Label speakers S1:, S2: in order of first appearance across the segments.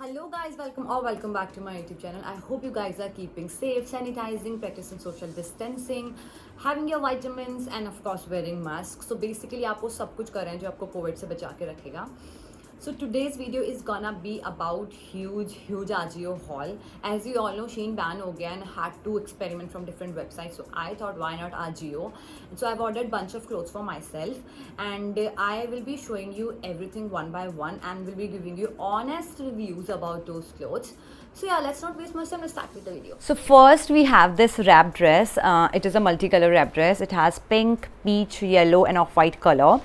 S1: Hello guys, welcome back to my YouTube channel. I hope you guys are keeping safe, sanitizing, practicing social distancing, having your vitamins and of course wearing masks. So basically आप वो सब कुछ कर रहे हैं जो आपको Covid से बचा के रखेगा. So today's video is gonna be about huge Ajio haul. As you all know, Shein ban ho gaya and had to experiment from different websites. So I thought why not Ajio? And so I've ordered bunch of clothes for myself, and I will be showing you everything one by one and will be giving you honest reviews about those clothes. So yeah, let's not waste much time. Let's start with the video. So first we have this wrap dress. It is a multicolor wrap dress. It has pink, peach, yellow and off-white color.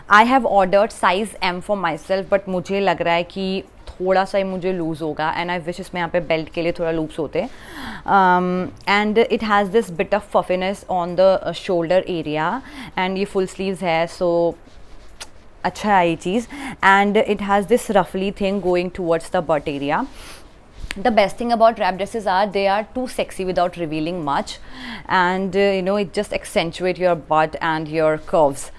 S1: I have ordered size M for myself, but मुझे लग रहा है कि थोड़ा सा ही मुझे loose होगा and I wish इसमें यहाँ पे बेल्ट के लिए थोड़ा लूप्स होते and it has this bit of puffiness on the shoulder area and ये फुल स्लीव्स है सो अच्छा है ये चीज़ एंड इट हैज़ दिस रफली thing going towards the but area. The best thing about wrap dresses are they are too sexy without revealing much, and you know, it just accentuate your butt and your curves.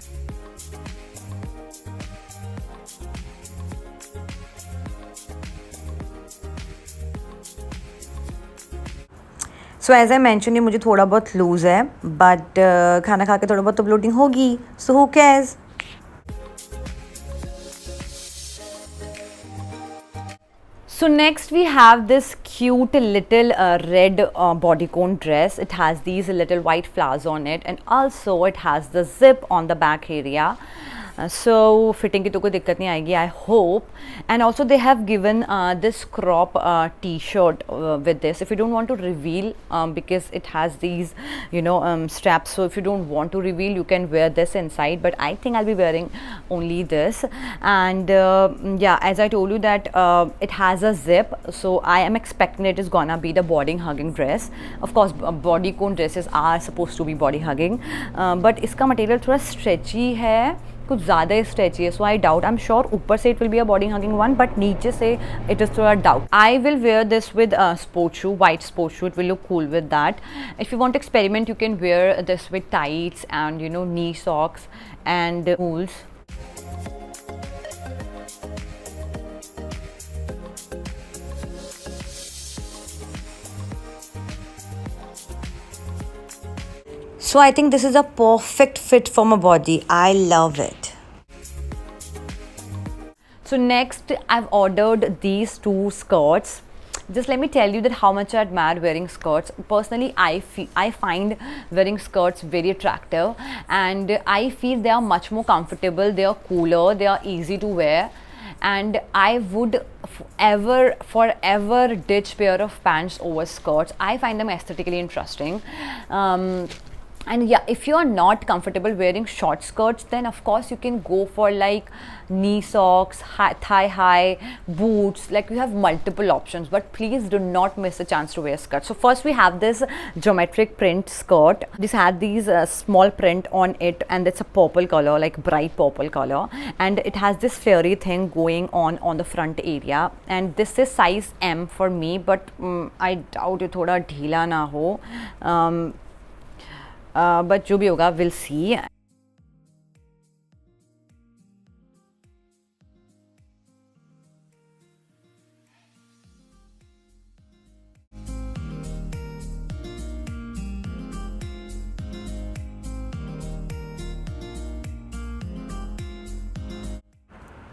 S1: So as I mentioned, ये मुझे थोड़ा बहुत loose है but खाना खा के थोड़ा बहुत तो ब्लोटिंग होगी, so who cares. So next we have this cute little red bodycon dress. It has these little white flowers on it and also it has the zip on the back area. So fitting की तो कोई दिक्कत नहीं आएगी, I hope. And also they have given this crop t-shirt with this. If you don't want to reveal because it has these straps, so if you don't want to reveal you can wear this inside, but I think I'll be wearing only this. And yeah, as I told you that it has a zip, so I am expecting it is gonna be the body hugging dress. Of course bodycon dresses are supposed to be body hugging, but इसका material थोड़ा stretchy है, कुछ ज़्यादा ही stretchy है, so I doubt. I am sure ऊपर से it will be a body hugging one, but नीचे से इट इज़ थोड़ा doubt. I will wear this with sport shoe, white sport shoe. It will look cool with that. If you want experiment you can wear this with tights and knee socks and wools. So I think this is a perfect fit for my body. I love it. So next I've ordered these two skirts. Just let me tell you that how much I admire wearing skirts. Personally, I find wearing skirts very attractive and I feel they are much more comfortable, they are cooler, they are easy to wear, and I would forever ditch pair of pants over skirts. I find them aesthetically interesting. And yeah, if you are not comfortable wearing short skirts, then of course you can go for like knee socks, thigh high, boots. Like you have multiple options, but please do not miss a chance to wear skirts. So first we have this geometric print skirt. This had these small print on it and it's a purple color, like bright purple color, and it has this flary thing going on the front area, and this is size M for me, but I doubt it thoda ढीला ना हो. But जो भी होगा we'll see.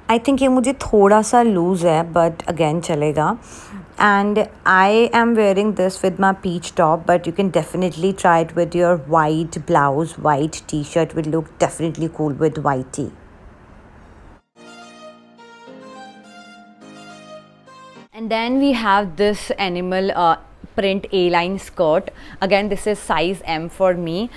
S1: I think ये मुझे थोड़ा सा लूज़ है but again चलेगा. And I am wearing this with my peach top, but you can definitely try it with your white blouse, white t-shirt will look definitely cool with white tee. And then we have this animal print A-line skirt. Again, this is size M for me.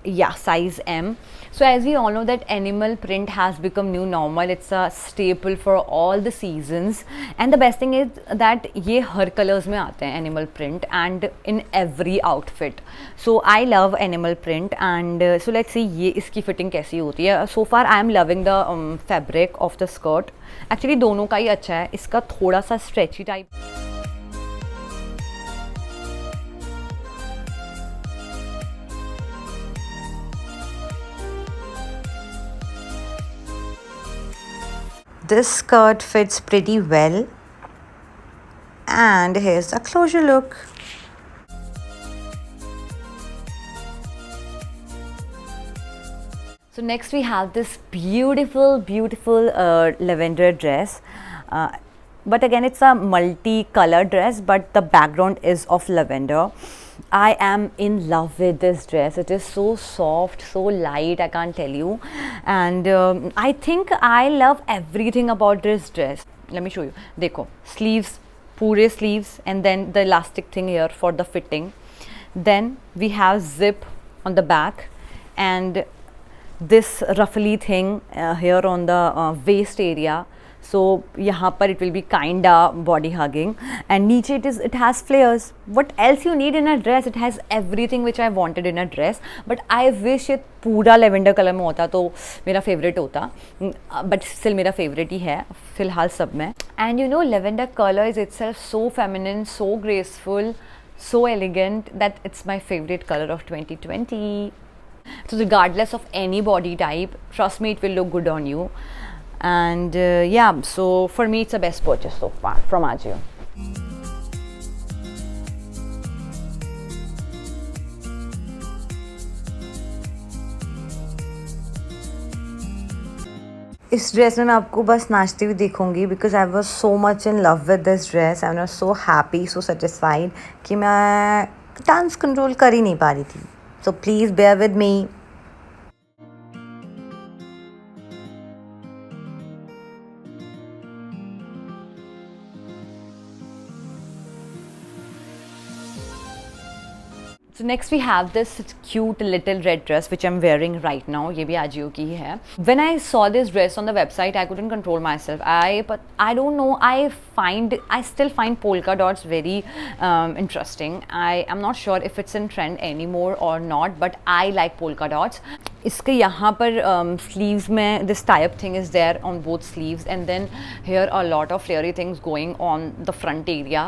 S1: Yeah, size M. So as we all know that animal print has become new normal. It's a staple for all the seasons, and the best thing is that ये हर colors में आते हैं animal print and in every outfit. So I love animal print, and so let's see ये इसकी fitting कैसी होती है. So far I am loving the fabric of the skirt. Actually दोनों का ही अच्छा है. इसका थोड़ा सा stretchy type. This skirt fits pretty well and here's the closure look. So next we have this beautiful lavender dress, but again it's a multi-color dress, but the background is of lavender. I am in love with this dress. It is so soft, so light, I can't tell you. And I think I love everything about this dress. Let me show you. Dekho, sleeves, pure sleeves, and then the elastic thing here for the fitting. Then we have zip on the back, and this ruffly thing here on the waist area. So यहाँ पर it will be kinda body hugging, and नीचे it has flares. What else you need in a dress? It has everything which I wanted in a dress, but I wish it पूरा lavender color में होता तो मेरा favorite होता, but still मेरा favorite ही है फिलहाल सब में. And you know, lavender color is itself so feminine, so graceful, so elegant that it's my favorite color of 2020. So regardless of any body type, trust me, it will look good on you. And yeah, so for me it's the best purchase so far from Ajio. इस dress में मैं आपको बस नाचती हुई देखूंगी, because I was so much in love with this dress. I was so happy, so satisfied कि मैं डांस कंट्रोल कर ही नहीं पा रही थी. So please bear with me. So next we have this cute little red dress which I'm wearing right now. ये भी Ajio की ही है. When I saw this dress on the website, I couldn't control myself. But I don't know. I still find polka dots very interesting. I am not sure if it's in trend anymore or not, but I like polka dots. इसके यहाँ पर sleeves में this tie-up thing is there on both sleeves, and then here a lot of flary things going on the front area.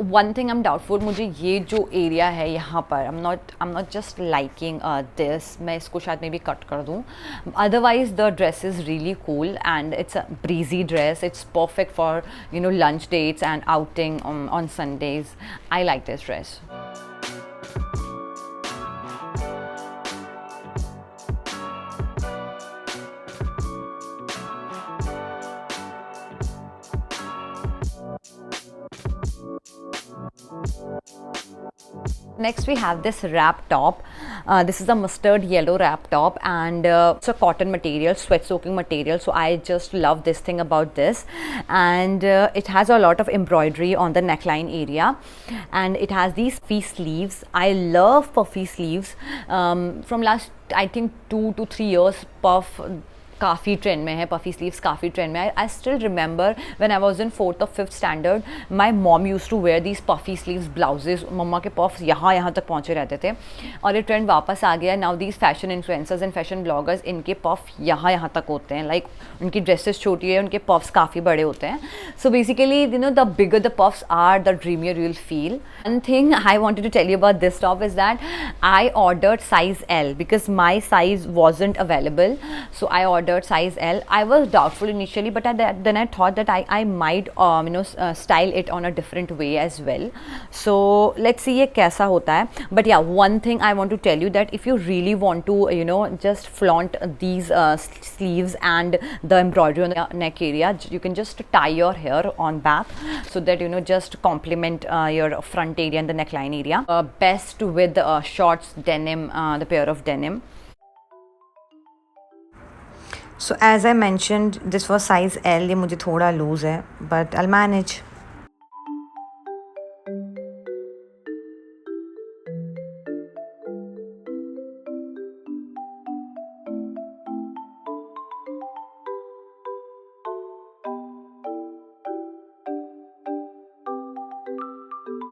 S1: One thing I'm doubtful, मुझे ये जो area है यहाँ पर, I'm not just liking this. मैं इसको शायद maybe cut कर दूँ. Otherwise the dress is really cool and it's a breezy dress. It's perfect for, you know, lunch dates and outing on Sundays. I like this dress. Next we have this wrap top. This is a mustard yellow wrap top, and it's a cotton material, sweat soaking material. So I just love this thing about this, and it has a lot of embroidery on the neckline area, and it has these puffy sleeves. I love puffy sleeves. From last I think 2 to 3 years, puff काफ़ी trend में है, puffy sleeves काफ़ी trend में है. I still remember when I was in 4th or 5th standard, my mom used to wear these puffy sleeves blouses. मम्मा के puffs यहाँ तक पहुँचे रहते थे, और ये ट्रेंड वापस आ गया. Now these fashion influencers and fashion bloggers, इनके पफ यहाँ तक होते हैं. लाइक उनकी ड्रेसेस छोटी है, उनके पफ्स काफ़ी बड़े होते हैं. So basically you know, the bigger the puffs are, the dreamier you will feel. One thing I wanted to tell you about this top is that I ordered size L because my size wasn't available. So I ordered size L. I was doubtful initially, but then I thought that I might style it on a different way as well. So let's see ये कैसा होता है. But yeah, one thing I want to tell you, that if you really want to just flaunt these sleeves and the embroidery on the neck area, you can just tie your hair on back so that just complement your front area and the neckline area. Best with shorts, denim, the pair of denim. So as I mentioned, this was size L. ये मुझे थोड़ा loose है, but I'll manage.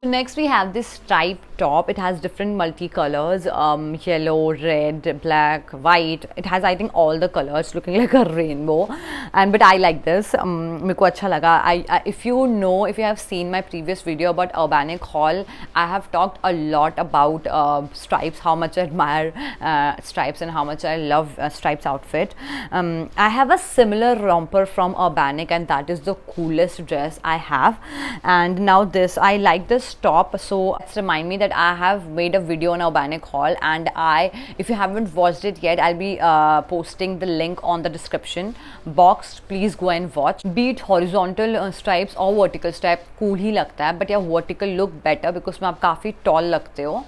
S1: Next we have this striped top. It has different multicolors, yellow, red, black, white. It has, I think, all the colors, looking like a rainbow. And but I like this. मेरे को अच्छा लगा. If you have seen my previous video about Urbanic haul, I have talked a lot about Stripes, how much I admire Stripes and how much I love Stripes outfit. I have a similar romper from Urbanic, and that is the coolest dress I have. And now this, I like this top, so it's remind me that I have made a video on Urbanic haul, and if you haven't watched it yet, I'll be posting the link on the description box. Please go and watch. Be it horizontal stripes or vertical stripe, cool ही लगता है, but yeah, vertical look better because में आप काफ़ी tall लगते हो.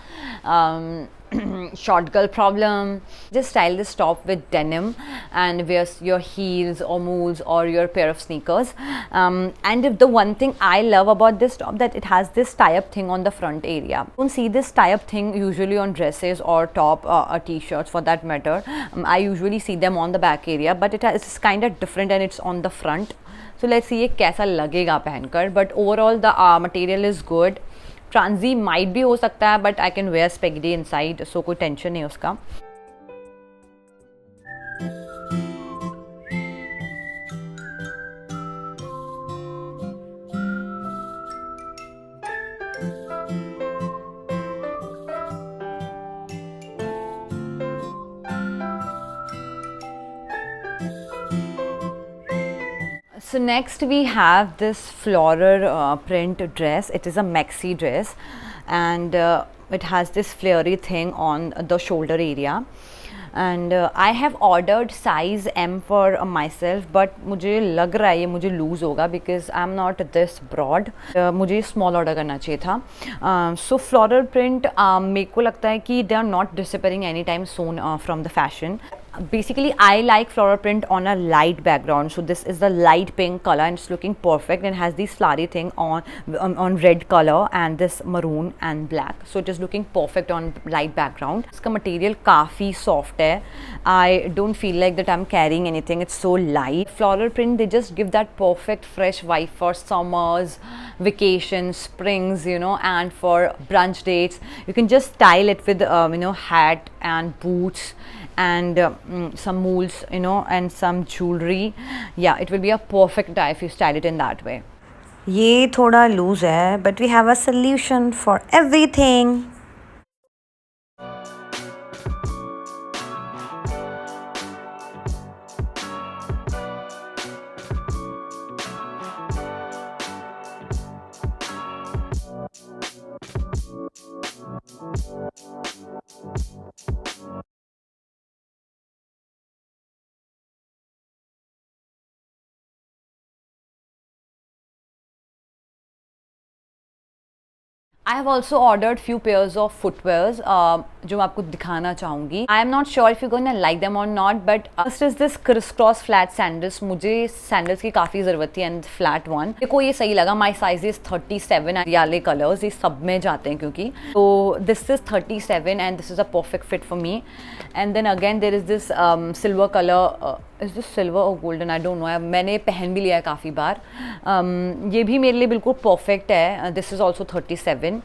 S1: Short girl problem. Just style this top with denim and wear your heels or mules or your pair of sneakers. And if the one thing I love about this top, that it has this tie-up thing on the front area. You don't see this tie-up thing usually on dresses or top or t-shirts for that matter. I usually see them on the back area, but it's kind of different and it's on the front. So let's see ये कैसा लगेगा पहनकर. But overall the material is good. ट्रांजी might भी हो सकता है, but I can wear spaghetti inside, so कोई टेंशन नहीं उसका. So next we have this floral print dress. It is a maxi dress, and it has this flary thing on the shoulder area. And I have ordered size M for myself, but मुझे लग रहा है ये मुझे loose होगा because I'm not this broad. मुझे small order करना चाहिए था. So floral print मेरे को लगता है कि they are not disappearing anytime soon from the fashion. Basically I like floral print on a light background, so this is the light pink color and it's looking perfect, and has this flowery thing on red color and this maroon and black, so it is looking perfect on light background. Iska material काफ़ी soft है. I don't feel like that I'm carrying anything, it's so light. Floral print, they just give that perfect fresh vibe for summers, vacations, springs, and for brunch dates. You can just style it with hat and boots and some mules, and some jewelry. Yeah, it will be a perfect tie if you style it in that way.
S2: ये थोड़ा loose है, but we have a solution for everything.
S1: I have also ordered few pairs of footwears जो मैं आपको दिखाना चाहूँगी. I am not sure if you're gonna like them or not, but first is this crisscross flat sandals. मुझे sandals की काफ़ी ज़रूरत थी and flat one. देखो ये सही लगा. My size is 37 and वाले colors ये सब में जाते हैं क्योंकि. So this is 37 and this is a perfect fit for me. And then again there is this silver color. Is this silver or golden? I don't know. मैंने पहन भी लिया है काफ़ी बार. ये भी मेरे लिए बिल्कुल perfect है. This is also 37.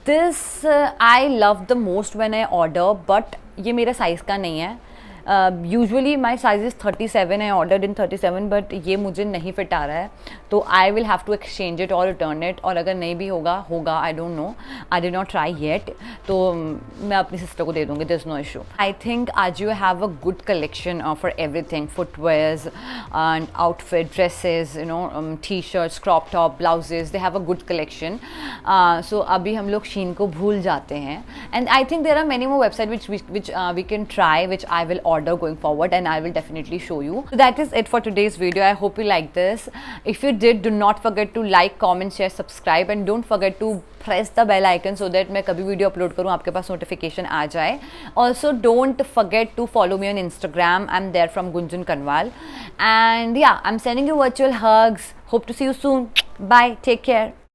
S1: This I love the most when I order, but ये मेरा साइज़ का नहीं है. Usually my size is 37. I ordered in 37, but ये मुझे नहीं फिट आ रहा है, तो I will have to exchange it और रिटर्न इट. और अगर नहीं भी होगा I don't know, I did not try yet, तो मैं अपनी सिस्टर को दे दूँगी. There is no issue. I think Ajio have a good collection for everything, footwears and outfit, dresses, T shirts, crop top, blouses. They have a good collection. So अभी हम लोग Shein को भूल जाते हैं, and I think there are many more website which we can try, which I will order going forward, and I will definitely show you. So that is it for today's video. I hope you like this. If you did, do not forget to like, comment, share, subscribe, and don't forget to press the bell icon so that मैं कभी video upload करूँ आपके पास notification आ जाए. Also don't forget to follow me on Instagram. I'm there from Gunjan Kanwal, and yeah, I'm sending you virtual hugs. Hope to see you soon. Bye. Take care.